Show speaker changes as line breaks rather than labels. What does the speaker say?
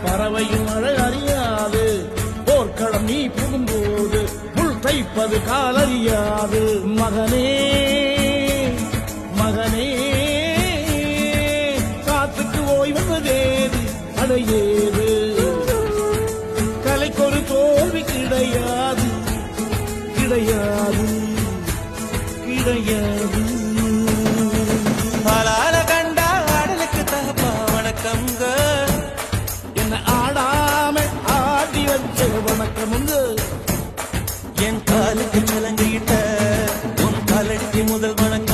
பறவையும் மழை அறியாது போர்க்களம் நீ புகும்போது புல் தைப்பது காலறியாது மகனே மகனே காத்துக்கு ஓய்வதேது அடையேது கலைக்கொரு தோல்வி கிடையாது கிடையாது கிடையாது
பாலால கண்டா ஆடலுக்கு தகப்பா வணக்கம்ங்க
என்ன ஆடாம ஆடி வச்ச வணக்கமுங்க
என் காலுக்கு சலங்கிட்ட உன் காலடிக்கு முதல் வணக்கம்